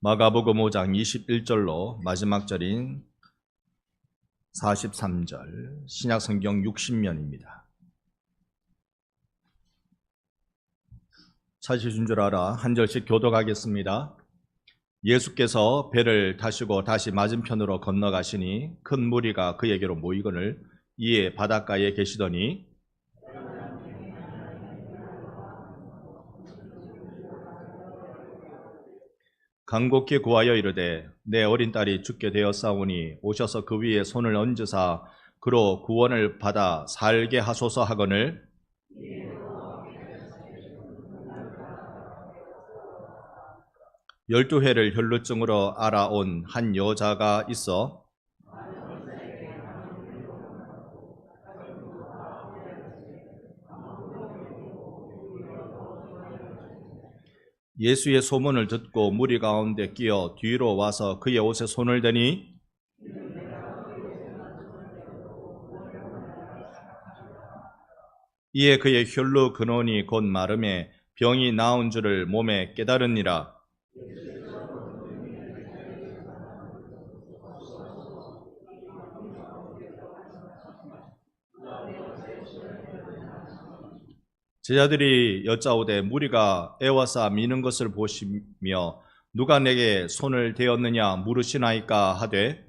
마가복음 5장 21절로 마지막 절인 43절, 신약성경 60면입니다. 찾으신 줄 알아 한 절씩 교독하겠습니다. 예수께서 배를 타시고 다시 맞은편으로 건너가시니 큰 무리가 그에게로 모이거늘 이에 바닷가에 계시더니 간곡히 구하여 이르되 내 어린 딸이 죽게 되었사오니 오셔서 그 위에 손을 얹으사 그로 구원을 받아 살게 하소서 하거늘 열두 해를 혈루증으로 알아온 한 여자가 있어 예수의 소문을 듣고 무리 가운데 끼어 뒤로 와서 그의 옷에 손을 대니 이에 그의 혈루 근원이 곧 마름에 병이 나은 줄을 몸에 깨달으니라. 제자들이 여짜오되 무리가 애워싸 미는 것을 보시며 누가 내게 손을 대었느냐 물으시나이까 하되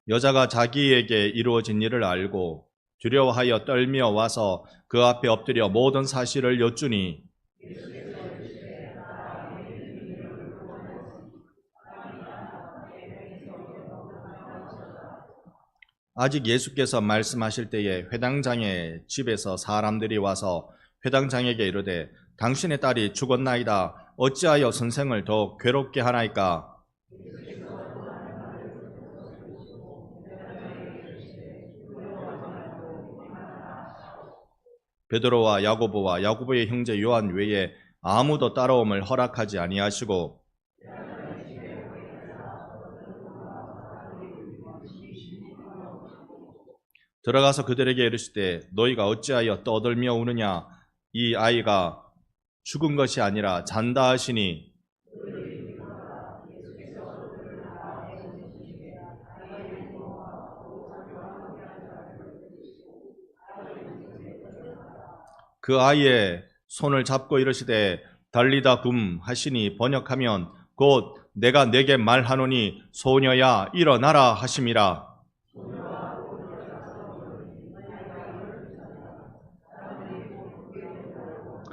여자가 자기에게 이루어진 일을 알고 두려워하여 떨며 와서 그 앞에 엎드려 모든 사실을 여쭈니 아직 예수께서 말씀하실 때에 회당장의 집에서 사람들이 와서 회당장에게 이르되 당신의 딸이 죽었나이다. 어찌하여 선생을 더 괴롭게 하나이까? 베드로와 야고보의 형제 요한 외에 아무도 따라옴을 허락하지 아니하시고 들어가서 그들에게 이르시되 너희가 어찌하여 떠들며 우느냐 이 아이가 죽은 것이 아니라 잔다 하시니 그 아이의 손을 잡고 이르시되 달리다 굼 하시니 번역하면 곧 내가 내게 말하노니 소녀야 일어나라 하심이라.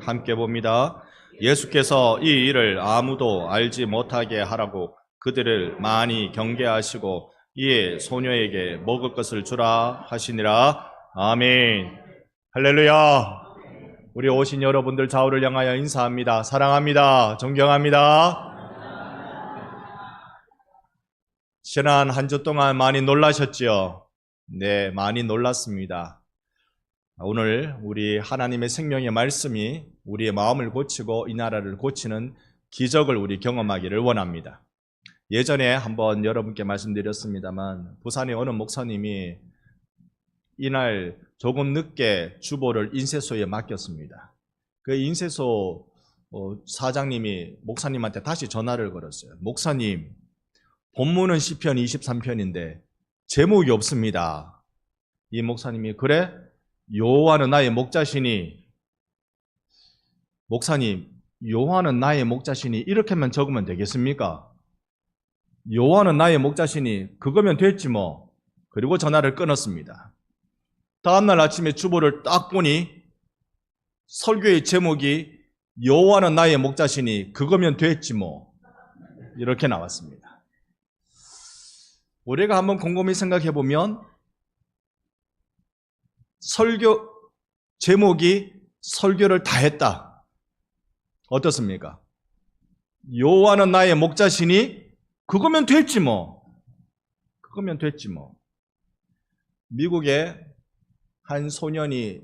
함께 봅니다. 예수께서 이 일을 아무도 알지 못하게 하라고 그들을 많이 경계하시고 이에 소녀에게 먹을 것을 주라 하시니라. 아멘. 할렐루야. 우리 오신 여러분들 좌우를 향하여 인사합니다. 사랑합니다. 존경합니다. 지난 한 주 동안 많이 놀라셨지요? 네, 많이 놀랐습니다. 오늘 우리 하나님의 생명의 말씀이 우리의 마음을 고치고 이 나라를 고치는 기적을 우리 경험하기를 원합니다. 예전에 한번 여러분께 말씀드렸습니다만 부산의 어느 목사님이 이날 조금 늦게 주보를 인쇄소에 맡겼습니다. 그 인쇄소 사장님이 목사님한테 다시 전화를 걸었어요. 목사님, 본문은 시편 23편인데 제목이 없습니다. 이 목사님이 그래? 여호와는 나의 목자시니 목사님, 여호와는 나의 목자시니 이렇게만 적으면 되겠습니까? 여호와는 나의 목자시니 그거면 됐지 뭐. 그리고 전화를 끊었습니다. 다음날 아침에 주보를 딱 보니 설교의 제목이 여호와는 나의 목자시니 그거면 됐지 뭐. 이렇게 나왔습니다. 우리가 한번 곰곰이 생각해 보면 설교 제목이 설교를 다 했다. 어떻습니까? 여호와는 나의 목자시니 그거면 됐지 뭐. 그거면 됐지 뭐. 미국의 한 소년이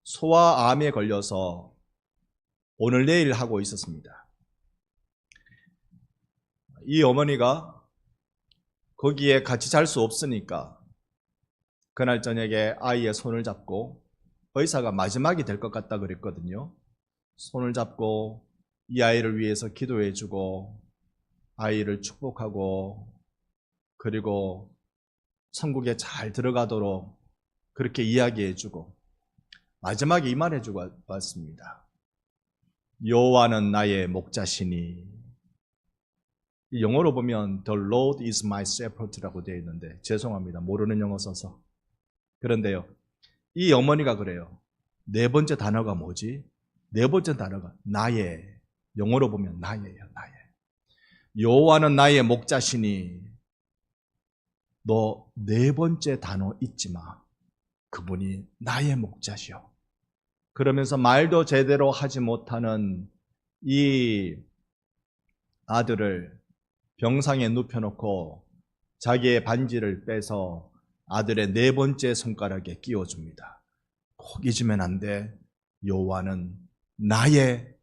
소아암에 걸려서 오늘 내일 하고 있었습니다. 이 어머니가 거기에 같이 잘 수 없으니까 그날 저녁에 아이의 손을 잡고 의사가 마지막이 될 것 같다 그랬거든요. 손을 잡고 이 아이를 위해서 기도해주고 아이를 축복하고 그리고 천국에 잘 들어가도록 그렇게 이야기해주고 마지막에 이 말해주고 왔습니다. 여호와는 나의 목자시니. 이 영어로 보면 The Lord is my shepherd라고 되어 있는데 죄송합니다. 모르는 영어 써서. 그런데요. 이 어머니가 그래요. 네 번째 단어가 뭐지? 네 번째 단어가 나의. 영어로 보면 나예요. 나의. 여호와는 나의 목자시니. 너 네 번째 단어 잊지 마. 그분이 나의 목자시오. 그러면서 말도 제대로 하지 못하는 이 아들을 병상에 눕혀놓고 자기의 반지를 빼서 아들의 네 번째 손가락에 끼워줍니다. 꼭 잊으면 안 돼. 여호와는 나의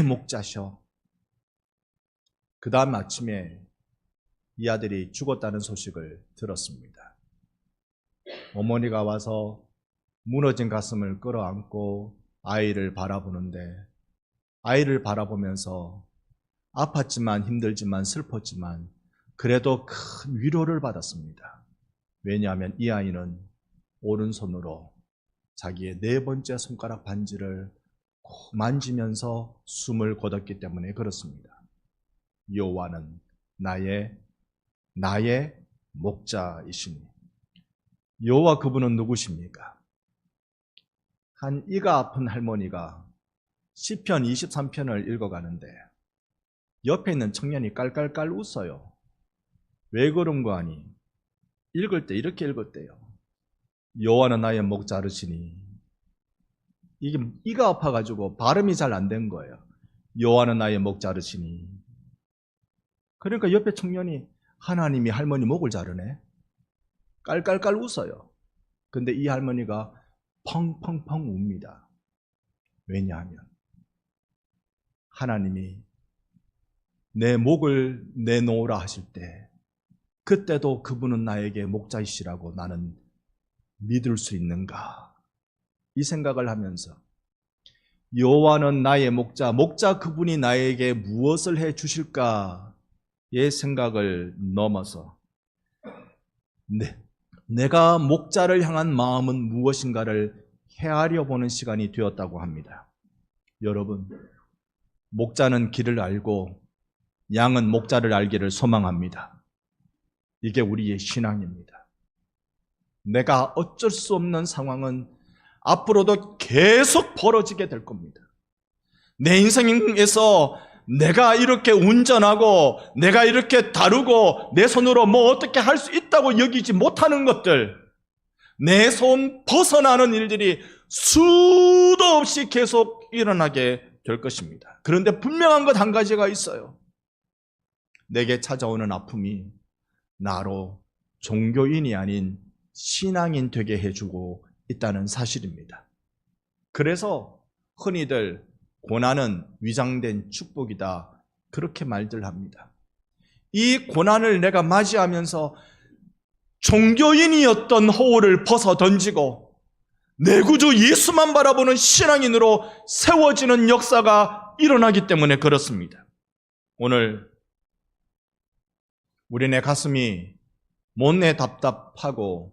목자셔. 그 다음 아침에 이 아들이 죽었다는 소식을 들었습니다. 어머니가 와서 무너진 가슴을 끌어안고 아이를 바라보는데 아이를 바라보면서 아팠지만 힘들지만 슬펐지만 그래도 큰 위로를 받았습니다. 왜냐하면 이 아이는 오른손으로 자기의 네 번째 손가락 반지를 만지면서 숨을 거뒀기 때문에 그렇습니다. 여호와는 나의 목자이시니. 여호와 그분은 누구십니까? 한 이가 아픈 할머니가 시편 23편을 읽어가는데 옆에 있는 청년이 깔깔깔 웃어요. 왜 그런 거 아니? 읽을 때 이렇게 읽었대요. 여호와는 나의 목자르시니. 이게 이가 아파가지고 발음이 잘 안 된 거예요. 여호와는 나의 목자르시니. 그러니까 옆에 청년이 하나님이 할머니 목을 자르네. 깔깔깔 웃어요. 근데 이 할머니가 펑펑펑 웁니다. 왜냐하면 하나님이 내 목을 내놓으라 하실 때 그때도 그분은 나에게 목자이시라고 나는 믿을 수 있는가? 이 생각을 하면서 여호와는 나의 목자 그분이 나에게 무엇을 해 주실까의 생각을 넘어서 내가 목자를 향한 마음은 무엇인가를 헤아려 보는 시간이 되었다고 합니다. 여러분, 목자는 길을 알고 양은 목자를 알기를 소망합니다. 이게 우리의 신앙입니다. 내가 어쩔 수 없는 상황은 앞으로도 계속 벌어지게 될 겁니다. 내 인생에서 내가 이렇게 운전하고 내가 이렇게 다루고 내 손으로 뭐 어떻게 할 수 있다고 여기지 못하는 것들, 내 손 벗어나는 일들이 수도 없이 계속 일어나게 될 것입니다. 그런데 분명한 것 한 가지가 있어요. 내게 찾아오는 아픔이 나로 종교인이 아닌 신앙인 되게 해주고 있다는 사실입니다. 그래서 흔히들 고난은 위장된 축복이다, 그렇게 말들 합니다. 이 고난을 내가 맞이하면서 종교인이었던 허울을 벗어 던지고 내 구주 예수만 바라보는 신앙인으로 세워지는 역사가 일어나기 때문에 그렇습니다. 오늘 우리네 가슴이 못내 답답하고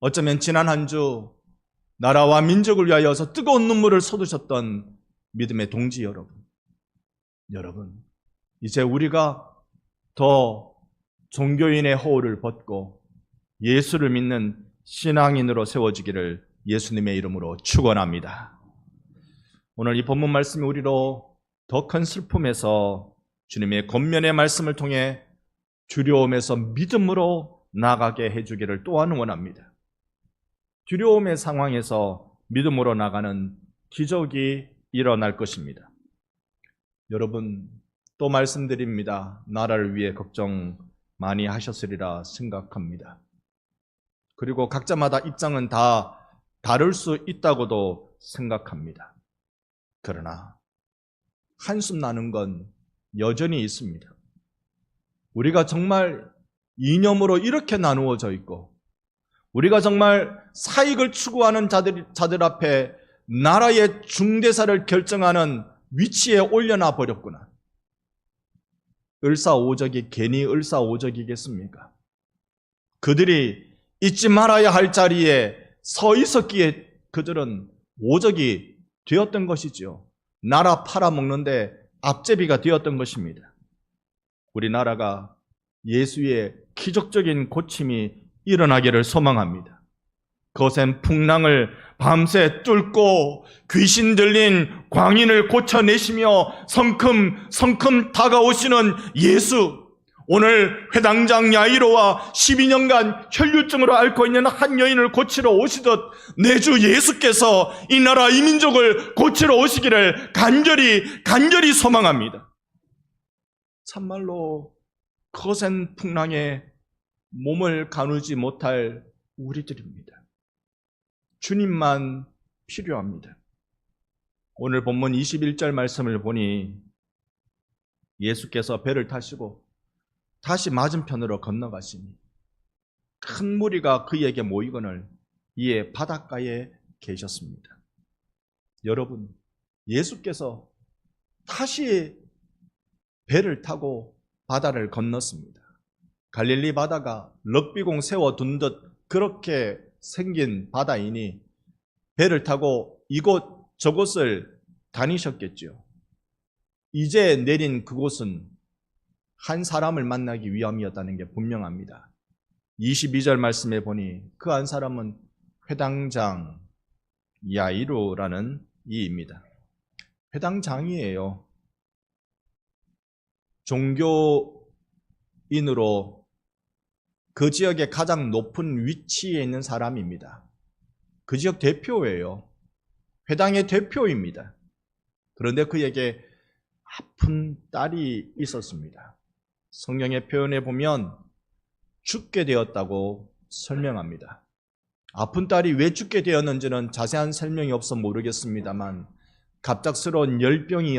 어쩌면 지난 한 주 나라와 민족을 위하여서 뜨거운 눈물을 쏟으셨던 믿음의 동지 여러분, 이제 우리가 더 종교인의 허울을 벗고 예수를 믿는 신앙인으로 세워지기를 예수님의 이름으로 축원합니다. 오늘 이 본문 말씀이 우리로 더 큰 슬픔에서 주님의 권면의 말씀을 통해 두려움에서 믿음으로 나가게 해주기를 또한 원합니다. 두려움의 상황에서 믿음으로 나가는 기적이 일어날 것입니다. 여러분, 또 말씀드립니다. 나라를 위해 걱정 많이 하셨으리라 생각합니다. 그리고 각자마다 입장은 다 다를 수 있다고도 생각합니다. 그러나 한숨 나는 건 여전히 있습니다. 우리가 정말 이념으로 이렇게 나누어져 있고 우리가 정말 사익을 추구하는 자들 앞에 나라의 중대사를 결정하는 위치에 올려놔 버렸구나. 을사오적이 괜히 을사오적이겠습니까? 그들이 잊지 말아야 할 자리에 서 있었기에 그들은 오적이 되었던 것이죠. 나라 팔아먹는데 앞제비가 되었던 것입니다. 우리나라가 예수의 기적적인 고침이 일어나기를 소망합니다. 거센 풍랑을 밤새 뚫고 귀신 들린 광인을 고쳐내시며 성큼 다가오시는 예수, 오늘 회당장 야이로와 12년간 혈류증으로 앓고 있는 한 여인을 고치러 오시듯 내 주 예수께서 이 나라 이 민족을 고치러 오시기를 간절히 소망합니다. 참말로 거센 풍랑에 몸을 가누지 못할 우리들입니다. 주님만 필요합니다. 오늘 본문 21절 말씀을 보니 예수께서 배를 타시고 다시 맞은편으로 건너가시니 큰 무리가 그에게 모이거늘 이에 바닷가에 계셨습니다. 여러분, 예수께서 다시 배를 타고 바다를 건넜습니다. 갈릴리 바다가 럭비공 세워둔 듯 그렇게 생긴 바다이니 배를 타고 이곳 저곳을 다니셨겠죠. 이제 내린 그곳은 한 사람을 만나기 위함이었다는 게 분명합니다. 22절 말씀에 보니 그 한 사람은 회당장 야이로라는 이입니다. 회당장이에요. 종교인으로 그 지역의 가장 높은 위치에 있는 사람입니다. 그 지역 대표예요. 회당의 대표입니다. 그런데 그에게 아픈 딸이 있었습니다. 성경의 표현에 보면 죽게 되었다고 설명합니다. 아픈 딸이 왜 죽게 되었는지는 자세한 설명이 없어 모르겠습니다만 갑작스러운 열병이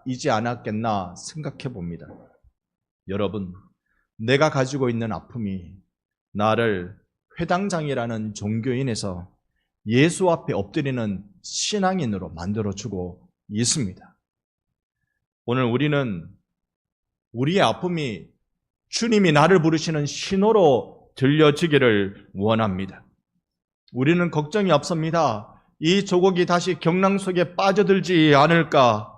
이지 않았겠나 생각해 봅니다. 여러분, 내가 가지고 있는 아픔이 나를 회당장이라는 종교인에서 예수 앞에 엎드리는 신앙인으로 만들어주고 있습니다. 오늘 우리는 우리의 아픔이 주님이 나를 부르시는 신호로 들려지기를 원합니다. 우리는 걱정이 없습니다. 이 조국이 다시 경랑 속에 빠져들지 않을까.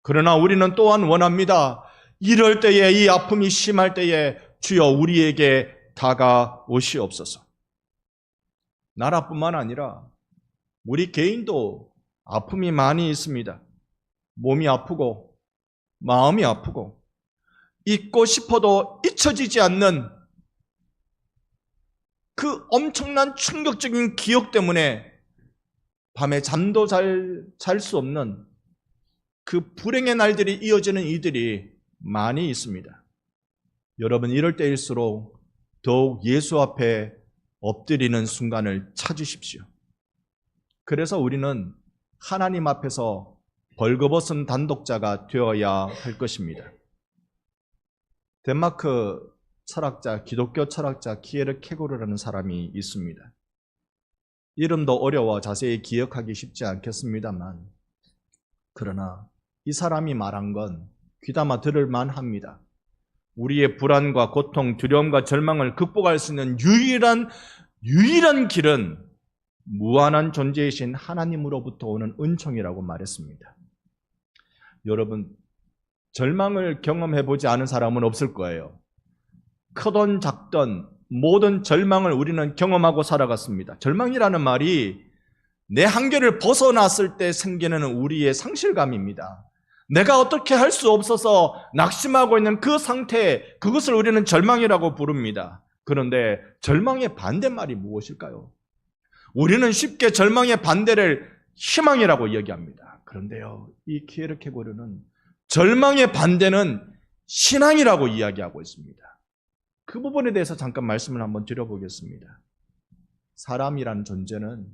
그러나 우리는 또한 원합니다. 이럴 때에, 이 아픔이 심할 때에 주여 우리에게 다가오시옵소서. 나라뿐만 아니라 우리 개인도 아픔이 많이 있습니다. 몸이 아프고 마음이 아프고 잊고 싶어도 잊혀지지 않는 그 엄청난 충격적인 기억 때문에 밤에 잠도 잘 수 없는 그 불행의 날들이 이어지는 이들이 많이 있습니다. 여러분, 이럴 때일수록 더욱 예수 앞에 엎드리는 순간을 찾으십시오. 그래서 우리는 하나님 앞에서 벌거벗은 단독자가 되어야 할 것입니다. 덴마크 철학자, 기독교 철학자 키에르케고르라는 사람이 있습니다. 이름도 어려워 자세히 기억하기 쉽지 않겠습니다만, 그러나 이 사람이 말한 건 귀담아 들을 만합니다. 우리의 불안과 고통, 두려움과 절망을 극복할 수 있는 유일한 길은 무한한 존재이신 하나님으로부터 오는 은총이라고 말했습니다. 여러분, 절망을 경험해보지 않은 사람은 없을 거예요. 크던 작던 모든 절망을 우리는 경험하고 살아갔습니다. 절망이라는 말이 내 한계를 벗어났을 때 생기는 우리의 상실감입니다. 내가 어떻게 할 수 없어서 낙심하고 있는 그 상태, 그것을 우리는 절망이라고 부릅니다. 그런데 절망의 반대말이 무엇일까요? 우리는 쉽게 절망의 반대를 희망이라고 이야기합니다. 그런데요, 이 키에르케고르는 절망의 반대는 신앙이라고 이야기하고 있습니다. 그 부분에 대해서 잠깐 말씀을 한번 드려보겠습니다. 사람이란 존재는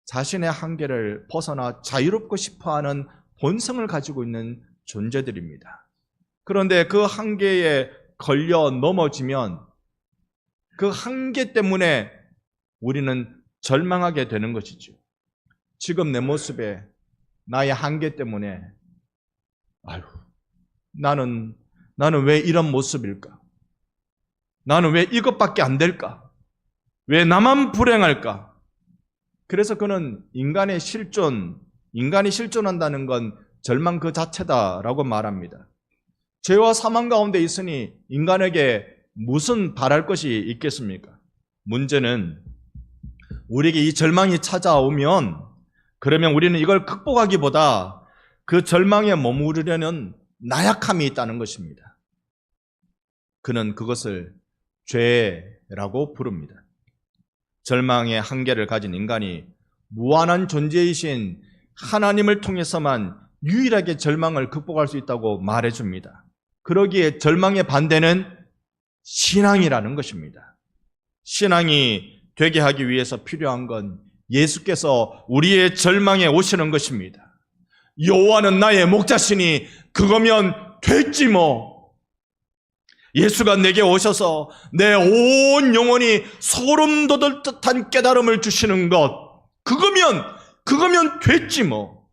자신의 한계를 벗어나 자유롭고 싶어하는 본성을 가지고 있는 존재들입니다. 그런데 그 한계에 걸려 넘어지면 그 한계 때문에 우리는 절망하게 되는 것이죠. 지금 내 모습에 나의 한계 때문에 아유, 나는 왜 이런 모습일까? 나는 왜 이것밖에 안 될까? 왜 나만 불행할까? 그래서 그는 인간이 실존한다는 건 절망 그 자체다라고 말합니다. 죄와 사망 가운데 있으니 인간에게 무슨 바랄 것이 있겠습니까? 문제는 우리에게 이 절망이 찾아오면 그러면 우리는 이걸 극복하기보다 그 절망에 머무르려는 나약함이 있다는 것입니다. 그는 그것을 죄라고 부릅니다. 절망의 한계를 가진 인간이 무한한 존재이신 하나님을 통해서만 유일하게 절망을 극복할 수 있다고 말해줍니다. 그러기에 절망의 반대는 신앙이라는 것입니다. 신앙이 되게 하기 위해서 필요한 건 예수께서 우리의 절망에 오시는 것입니다. 여호와는 나의 목자시니 그거면 됐지 뭐. 예수가 내게 오셔서 내 온 영혼이 소름 돋을 듯한 깨달음을 주시는 것, 그거면 됐지 뭐.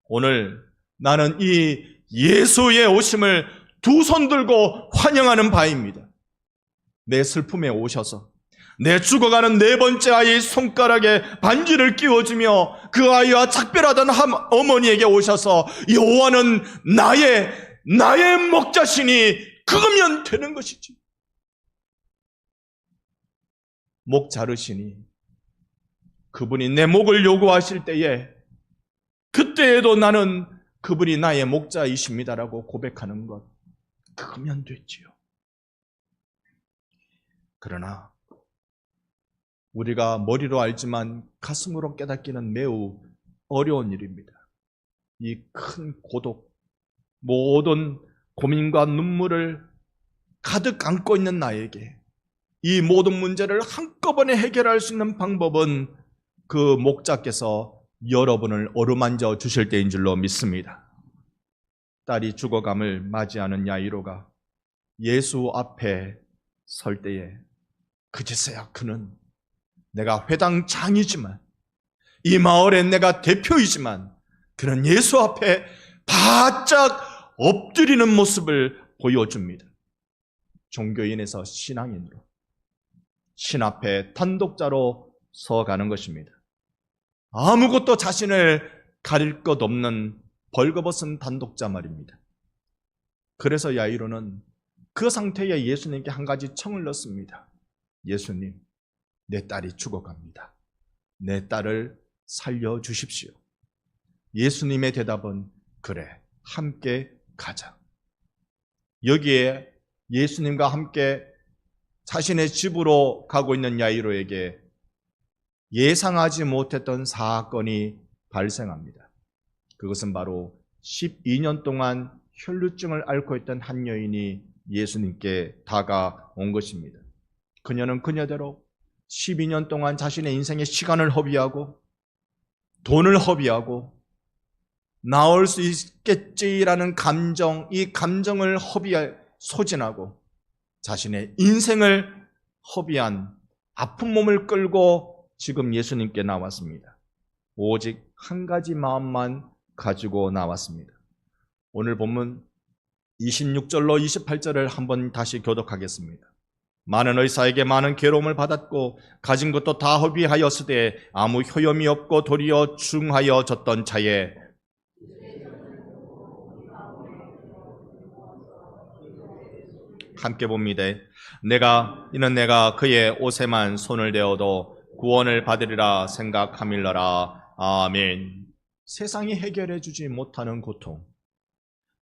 오늘 나는 이 예수의 오심을 두 손 들고 환영하는 바입니다. 내 슬픔에 오셔서 내 죽어가는 네 번째 아이의 손가락에 반지를 끼워주며 그 아이와 작별하던 어머니에게 오셔서 여호와는 나의 목자시니 그거면 되는 것이지. 목 자르시니 그분이 내 목을 요구하실 때에 그때에도 나는 그분이 나의 목자이십니다라고 고백하는 것, 그거면 됐지요. 그러나 우리가 머리로 알지만 가슴으로 깨닫기는 매우 어려운 일입니다. 이 큰 고독, 모든 고민과 눈물을 가득 안고 있는 나에게 이 모든 문제를 한꺼번에 해결할 수 있는 방법은 그 목자께서 여러분을 어루만져 주실 때인 줄로 믿습니다. 딸이 죽어감을 맞이하는 야이로가 예수 앞에 설 때에 그제서야 그는 내가 회당장이지만 이 마을엔 내가 대표이지만 그는 예수 앞에 바짝 엎드리는 모습을 보여줍니다. 종교인에서 신앙인으로 신 앞에 단독자로 서가는 것입니다. 아무것도 자신을 가릴 것 없는 벌거벗은 단독자 말입니다. 그래서 야이로는 그 상태에 예수님께 한 가지 청을 넣습니다. 예수님, 내 딸이 죽어갑니다. 내 딸을 살려주십시오. 예수님의 대답은 그래, 함께 가자. 여기에 예수님과 함께 자신의 집으로 가고 있는 야이로에게 예상하지 못했던 사건이 발생합니다. 그것은 바로 12년 동안 혈루증을 앓고 있던 한 여인이 예수님께 다가온 것입니다. 그녀는 그녀대로 12년 동안 자신의 인생의 시간을 허비하고 돈을 허비하고 나올 수 있겠지라는 감정, 이 감정을 소진하고 자신의 인생을 허비한 아픈 몸을 끌고 지금 예수님께 나왔습니다. 오직 한 가지 마음만 가지고 나왔습니다. 오늘 본문 26절로 28절을 한번 다시 교독하겠습니다. 많은 의사에게 많은 괴로움을 받았고 가진 것도 다 허비하였으되 아무 효염이 없고 도리어 중하여졌던 차에 함께 봅니다. 이는 내가 그의 옷에만 손을 대어도 구원을 받으리라 생각함일러라. 아멘. 세상이 해결해 주지 못하는 고통,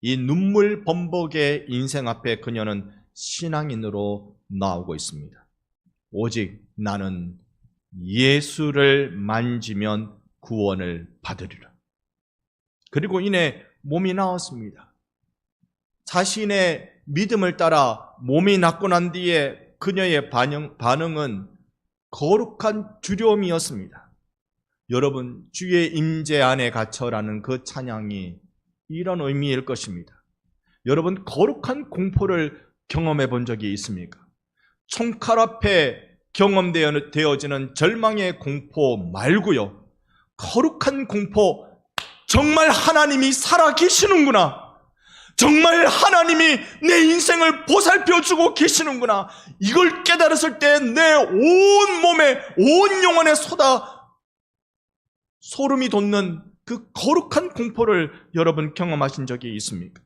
이 눈물 범벅의 인생 앞에 그녀는 신앙인으로 나오고 있습니다. 오직 나는 예수를 만지면 구원을 받으리라. 그리고 이내 몸이 나왔습니다. 자신의 믿음을 따라 몸이 낫고 난 뒤에 그녀의 반응은 거룩한 두려움이었습니다. 여러분, 주의 임재 안에 갇혀라는 그 찬양이 이런 의미일 것입니다. 여러분, 거룩한 공포를 경험해 본 적이 있습니까? 총칼 앞에 경험되어지는 절망의 공포 말고요, 거룩한 공포, 정말 하나님이 살아계시는구나. 정말 하나님이 내 인생을 보살펴주고 계시는구나. 이걸 깨달았을 때 내 온 몸에, 온 영혼에 소름이 돋는 그 거룩한 공포를 여러분 경험하신 적이 있습니까?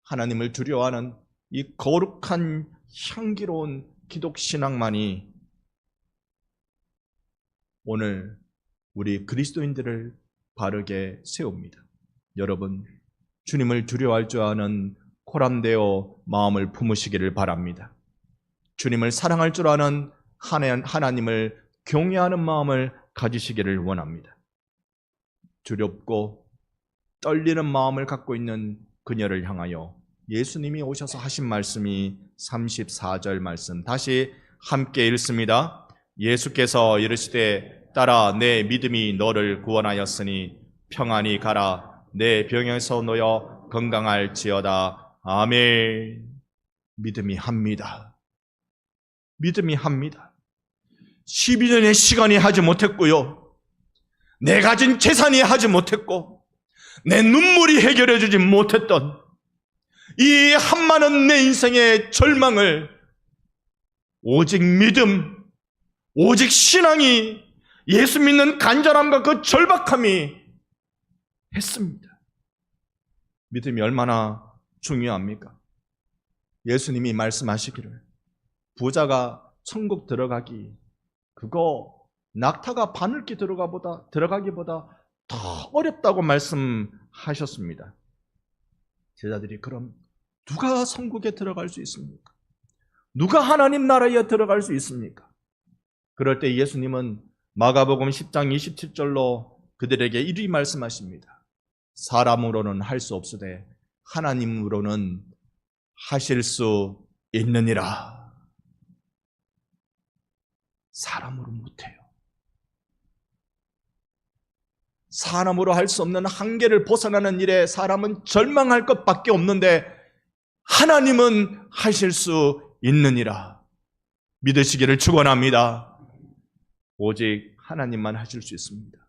하나님을 두려워하는 이 거룩한 향기로운 기독신앙만이 오늘 우리 그리스도인들을 바르게 세웁니다. 여러분, 주님을 두려워할 줄 아는 코람데오 마음을 품으시기를 바랍니다. 주님을 사랑할 줄 아는 하나님을 경외하는 마음을 가지시기를 원합니다. 두렵고 떨리는 마음을 갖고 있는 그녀를 향하여 예수님이 오셔서 하신 말씀이 34절 말씀, 다시 함께 읽습니다. 예수께서 이르시되 따라 내 믿음이 너를 구원하였으니 평안히 가라. 내 병에서 놓여 건강할지어다. 아멘. 믿음이 합니다. 믿음이 합니다. 12년의 시간이 하지 못했고요. 내 가진 재산이 하지 못했고 내 눈물이 해결해 주지 못했던 이 한많은 내 인생의 절망을 오직 믿음, 오직 신앙이, 예수 믿는 간절함과 그 절박함이 했습니다. 믿음이 얼마나 중요합니까? 예수님이 말씀하시기를 부자가 천국 들어가기, 그거 낙타가 바늘기 들어가기보다 더 어렵다고 말씀하셨습니다. 제자들이 그럼 누가 천국에 들어갈 수 있습니까? 누가 하나님 나라에 들어갈 수 있습니까? 그럴 때 예수님은 마가복음 10장 27절로 그들에게 이리 말씀하십니다. 사람으로는 할 수 없으되 하나님으로는 하실 수 있느니라. 사람으로 못해요. 사람으로 할 수 없는 한계를 벗어나는 일에 사람은 절망할 것밖에 없는데 하나님은 하실 수 있느니라. 믿으시기를 축원합니다. 오직 하나님만 하실 수 있습니다.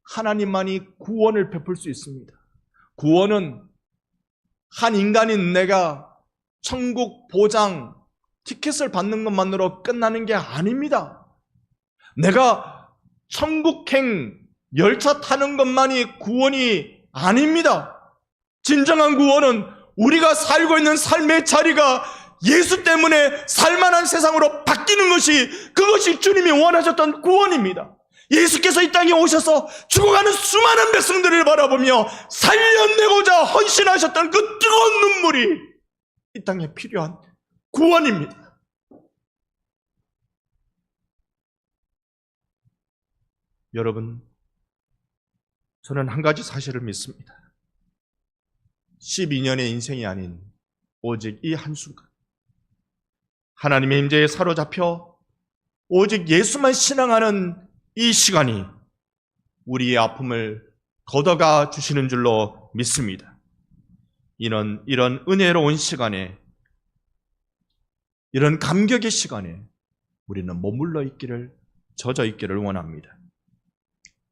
하나님만이 구원을 베풀 수 있습니다. 구원은 한 인간인 내가 천국 보장 티켓을 받는 것만으로 끝나는 게 아닙니다. 내가 천국행 열차 타는 것만이 구원이 아닙니다. 진정한 구원은 우리가 살고 있는 삶의 자리가 예수 때문에 살만한 세상으로 바뀌는 그것이 주님이 원하셨던 구원입니다. 예수께서 이 땅에 오셔서 죽어가는 수많은 백성들을 바라보며 살려내고자 헌신하셨던 그 뜨거운 눈물이 이 땅에 필요한 구원입니다. 여러분, 저는 한 가지 사실을 믿습니다. 12년의 인생이 아닌 오직 이 한순간 하나님의 임재에 사로잡혀 오직 예수만 신앙하는 이 시간이 우리의 아픔을 걷어가 주시는 줄로 믿습니다. 이런 은혜로운 시간에, 이런 감격의 시간에 우리는 머물러 있기를, 젖어 있기를 원합니다.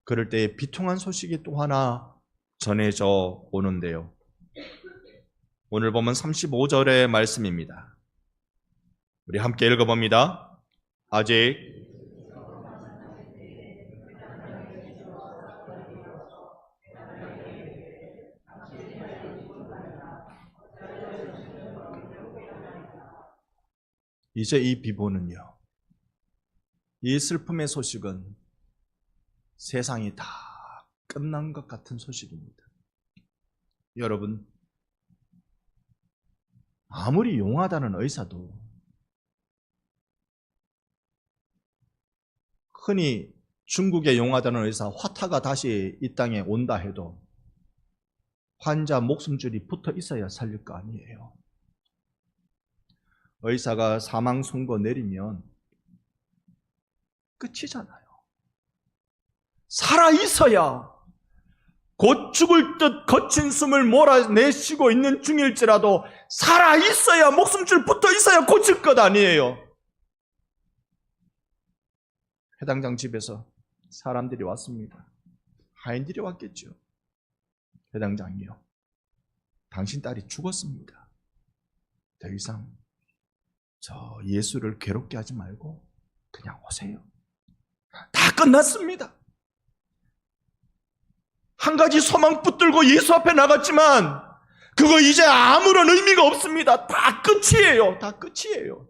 그럴 때 비통한 소식이 또 하나 전해져 오는데요. 오늘 보면 35절의 말씀입니다. 우리 함께 읽어봅니다. 아직 이제 이 비보는요, 이 슬픔의 소식은 세상이 다 끝난 것 같은 소식입니다. 여러분, 아무리 용하다는 의사도 흔히 중국의 용하다는 의사 화타가 다시 이 땅에 온다 해도 환자 목숨줄이 붙어 있어야 살릴 거 아니에요. 의사가 사망 선고 내리면 끝이잖아요. 살아있어야 곧 죽을 듯 거친 숨을 몰아내쉬고 있는 중일지라도 살아있어야, 목숨줄 붙어 있어야 고칠 것 아니에요. 해당장 집에서 사람들이 왔습니다. 하인들이 왔겠죠. 회당장이요, 당신 딸이 죽었습니다. 더 이상 저 예수를 괴롭게 하지 말고 그냥 오세요. 다 끝났습니다. 한 가지 소망 붙들고 예수 앞에 나갔지만 그거 이제 아무런 의미가 없습니다. 다 끝이에요. 다 끝이에요.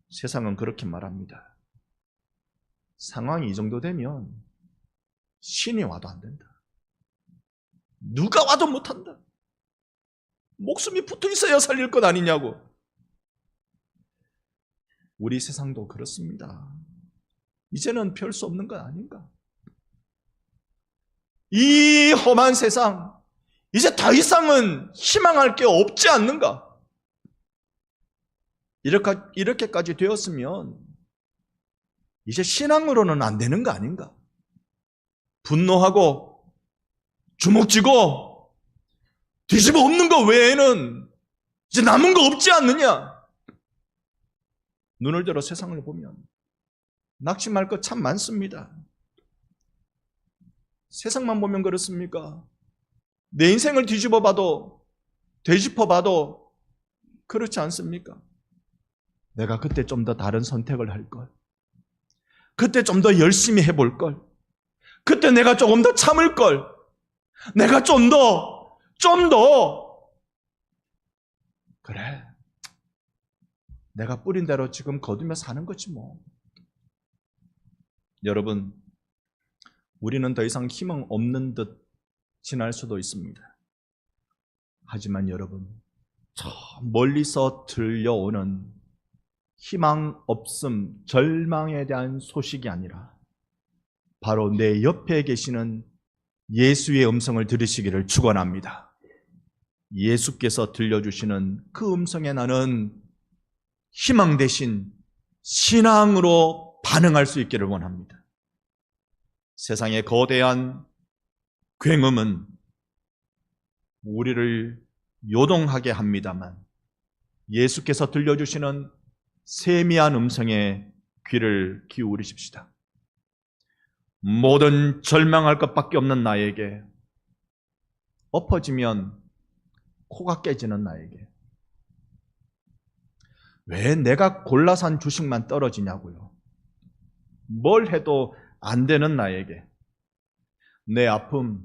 세상은 그렇게 말합니다. 상황이 이 정도 되면 신이 와도 안 된다. 누가 와도 못한다. 목숨이 붙어 있어야 살릴 것 아니냐고. 우리 세상도 그렇습니다. 이제는 별 수 없는 것 아닌가. 이 험한 세상, 이제 더 이상은 희망할 게 없지 않는가. 이렇게까지 되었으면 이제 신앙으로는 안 되는 거 아닌가. 분노하고 주먹쥐고 뒤집어 엎는 거 외에는 이제 남은 거 없지 않느냐. 눈을 들어 세상을 보면 낙심할 것 참 많습니다. 세상만 보면 그렇습니까? 내 인생을 뒤집어 봐도, 되짚어 봐도 그렇지 않습니까? 내가 그때 좀 더 다른 선택을 할 걸. 그때 좀 더 열심히 해볼 걸. 그때 내가 조금 더 참을 걸. 내가 좀 더. 그래. 내가 뿌린 대로 지금 거두며 사는 거지 뭐. 여러분, 우리는 더 이상 희망 없는 듯 지날 수도 있습니다. 하지만 여러분, 저 멀리서 들려오는 희망 없음, 절망에 대한 소식이 아니라 바로 내 옆에 계시는 예수의 음성을 들으시기를 축원합니다. 예수께서 들려주시는 그 음성에 나는 희망 대신 신앙으로 반응할 수 있기를 원합니다. 세상의 거대한 굉음은 우리를 요동하게 합니다만 예수께서 들려주시는 세미한 음성에 귀를 기울이십시다. 모든 절망할 것밖에 없는 나에게, 엎어지면 코가 깨지는 나에게, 왜 내가 골라 산 주식만 떨어지냐고요. 뭘 해도 안 되는 나에게, 내 아픔,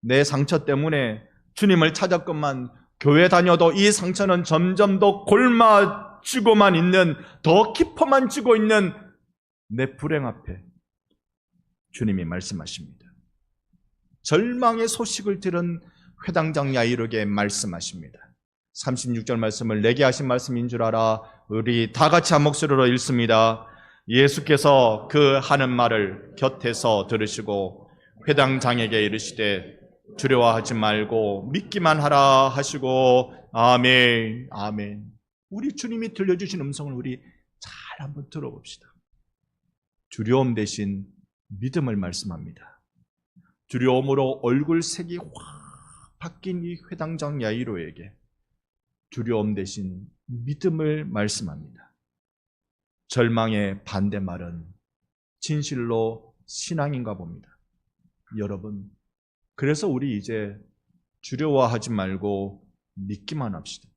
내 상처 때문에 주님을 찾았건만 교회 다녀도 이 상처는 점점 더 골마지고만 있는, 더 깊어만 지고 있는 내 불행 앞에 주님이 말씀하십니다. 절망의 소식을 들은 회당장 야이로에게 말씀하십니다. 36절 말씀을 내게 하신 말씀인 줄 알아. 우리 다 같이 한 목소리로 읽습니다. 예수께서 그 하는 말을 곁에서 들으시고 회당장에게 이르시되 두려워하지 말고 믿기만 하라 하시고 아멘, 아멘. 우리 주님이 들려주신 음성을 우리 잘 한번 들어봅시다. 두려움 대신 믿음을 말씀합니다. 두려움으로 얼굴색이 확 바뀐 이 회당장 야이로에게 두려움 대신 믿음을 말씀합니다. 절망의 반대말은 진실로 신앙인가 봅니다. 여러분, 그래서 우리 이제 두려워하지 말고 믿기만 합시다.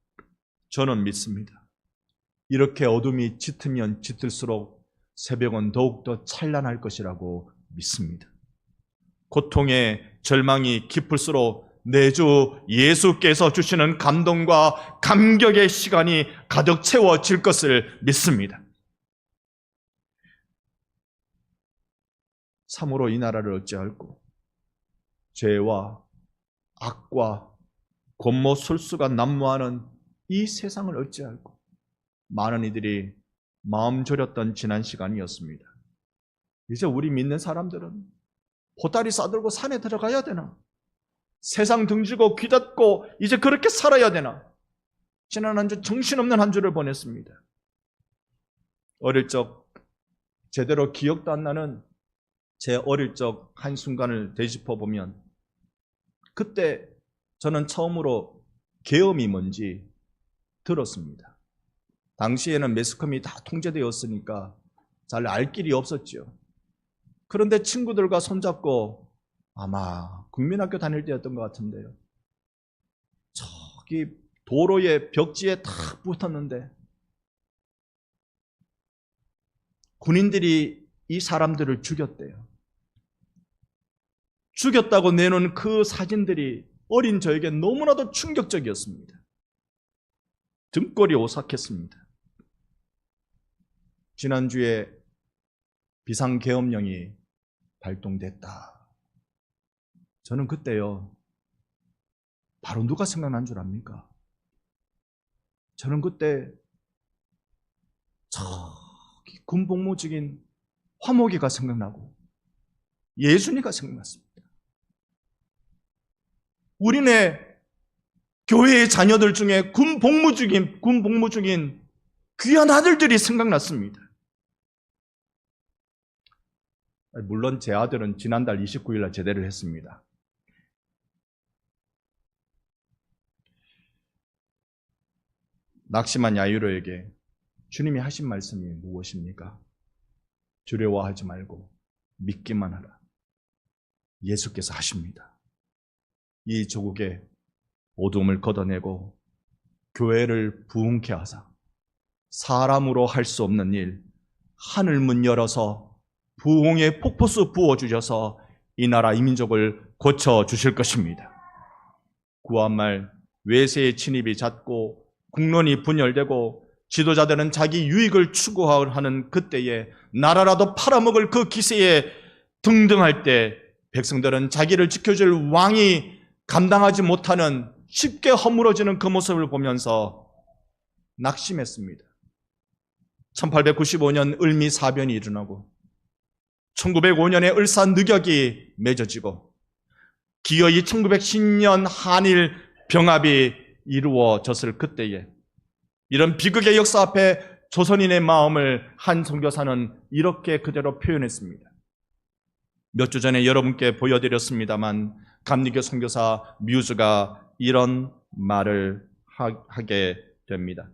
저는 믿습니다. 이렇게 어둠이 짙으면 짙을수록 새벽은 더욱더 찬란할 것이라고 믿습니다. 고통의 절망이 깊을수록 내 주 예수께서 주시는 감동과 감격의 시간이 가득 채워질 것을 믿습니다. 참으로 이 나라를 어찌할꼬 죄와 악과 권모술수가 난무하는 이 세상을 어찌할꼬. 많은 이들이 마음 졸였던 지난 시간이었습니다. 이제 우리 믿는 사람들은 보따리 싸들고 산에 들어가야 되나? 세상 등지고 귀 닫고 이제 그렇게 살아야 되나? 지난 한 주 정신없는 한 주를 보냈습니다. 어릴 적 제대로 기억도 안 나는 제 어릴 적 한순간을 되짚어 보면 그때 저는 처음으로 계엄이 뭔지 들었습니다. 당시에는 매스컴이 다 통제되었으니까 잘 알 길이 없었죠. 그런데 친구들과 손잡고 아마 국민학교 다닐 때였던 것 같은데요. 저기 도로의 벽지에 탁 붙었는데 군인들이 이 사람들을 죽였대요. 죽였다고 내놓은 그 사진들이 어린 저에게 너무나도 충격적이었습니다. 등골이 오싹했습니다. 지난주에 비상계엄령이 발동됐다. 저는 그때요, 바로 누가 생각난 줄 압니까? 저는 그때 저기 군복무직인 화목이가 생각나고 예순이가 생각났습니다. 우리네 교회의 자녀들 중에 군 복무 중인 귀한 아들들이 생각났습니다. 물론 제 아들은 지난달 29일 날 제대를 했습니다. 낙심한 야이로에게 주님이 하신 말씀이 무엇입니까? 두려워하지 말고 믿기만 하라. 예수께서 하십니다. 이 조국의 어둠을 걷어내고 교회를 부흥케 하사 사람으로 할 수 없는 일, 하늘 문 열어서 부흥의 폭포수 부어주셔서 이 나라 이 민족을 고쳐주실 것입니다. 구한말 외세의 침입이 잦고 국론이 분열되고 지도자들은 자기 유익을 추구하는 그때에 나라라도 팔아먹을 그 기세에 등등할 때 백성들은 자기를 지켜줄 왕이 감당하지 못하는 쉽게 허물어지는 그 모습을 보면서 낙심했습니다. 1895년 을미사변이 일어나고 1905년에 을사늑약이 맺어지고 기어이 1910년 한일 병합이 이루어졌을 그때에 이런 비극의 역사 앞에 조선인의 마음을 한 선교사는 이렇게 그대로 표현했습니다. 몇 주 전에 여러분께 보여드렸습니다만 감리교 선교사 뮤즈가 이런 말을 하게 됩니다.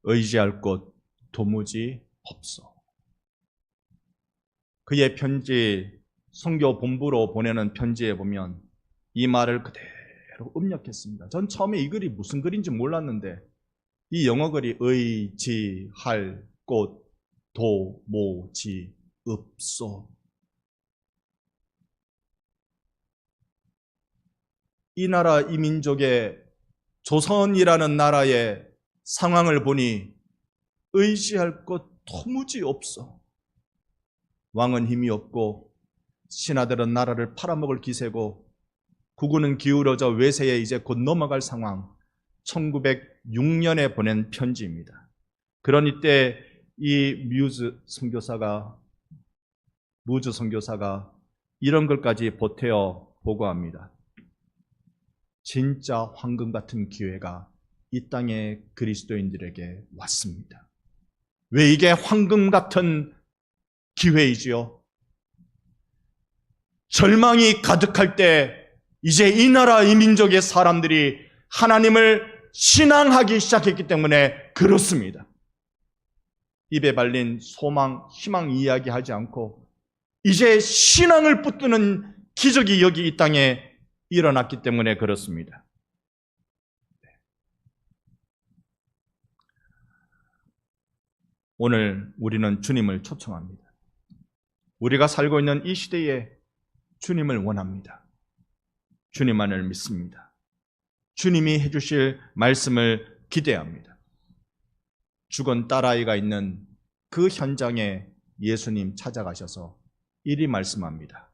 의지할 곳 도무지 없어. 그의 편지, 선교 본부로 보내는 편지에 보면 이 말을 그대로 입력했습니다. 전 처음에 이 글이 무슨 글인지 몰랐는데 이 영어 글이 의지할 곳 도무지 없어. 이 나라 이 민족의 조선이라는 나라의 상황을 보니 의지할 곳 도무지 없어. 왕은 힘이 없고 신하들은 나라를 팔아먹을 기세고 국군은 기울어져 외세에 이제 곧 넘어갈 상황. 1906년에 보낸 편지입니다. 그런 이때 이 무즈 선교사가 이런 것까지 보태어 보고합니다. 진짜 황금 같은 기회가 이 땅의 그리스도인들에게 왔습니다. 왜 이게 황금 같은 기회이지요? 절망이 가득할 때 이제 이 나라 이 민족의 사람들이 하나님을 신앙하기 시작했기 때문에 그렇습니다. 입에 발린 소망, 희망 이야기하지 않고 이제 신앙을 붙드는 기적이 여기 이 땅에 일어났기 때문에 그렇습니다. 오늘 우리는 주님을 초청합니다. 우리가 살고 있는 이 시대에 주님을 원합니다. 주님만을 믿습니다. 주님이 해주실 말씀을 기대합니다. 죽은 딸아이가 있는 그 현장에 예수님 찾아가셔서 이리 말씀합니다.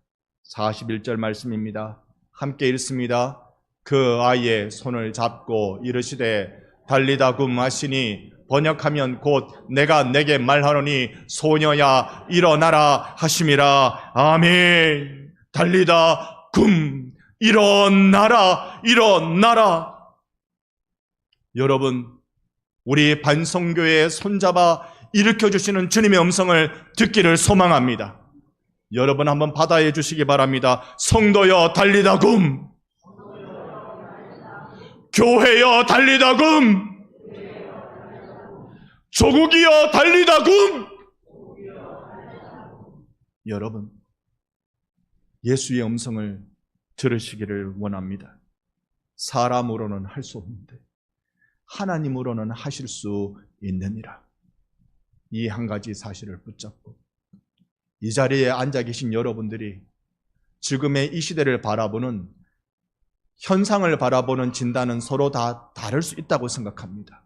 41절 말씀입니다. 함께 읽습니다. 그 아이의 손을 잡고 이르시되 달리다 굼 하시니 번역하면 곧 내가 내게 말하노니 소녀야 일어나라 하심이라. 아멘. 달리다 굼, 일어나라, 일어나라. 여러분, 우리 반성교회에 손잡아 일으켜주시는 주님의 음성을 듣기를 소망합니다. 여러분 한번 받아해 주시기 바랍니다. 성도여 달리다 굼, 교회여 달리다금, 조국이여 달리다금. 여러분, 예수의 음성을 들으시기를 원합니다. 사람으로는 할 수 없는데 하나님으로는 하실 수 있느니라. 이 한 가지 사실을 붙잡고 이 자리에 앉아 계신 여러분들이 지금의 이 시대를 바라보는, 현상을 바라보는 진단은 서로 다 다를 수 있다고 생각합니다.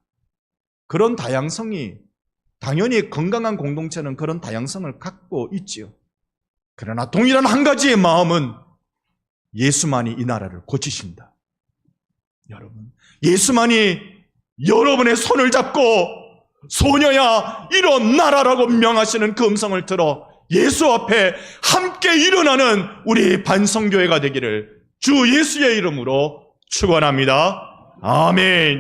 그런 다양성이, 당연히 건강한 공동체는 그런 다양성을 갖고 있지요. 그러나 동일한 한 가지의 마음은 예수만이 이 나라를 고치신다. 여러분, 예수만이 여러분의 손을 잡고 소녀야 일어나라라고 명하시는 그 음성을 들어 예수 앞에 함께 일어나는 우리 반성교회가 되기를 주 예수의 이름으로 축원합니다. 아멘.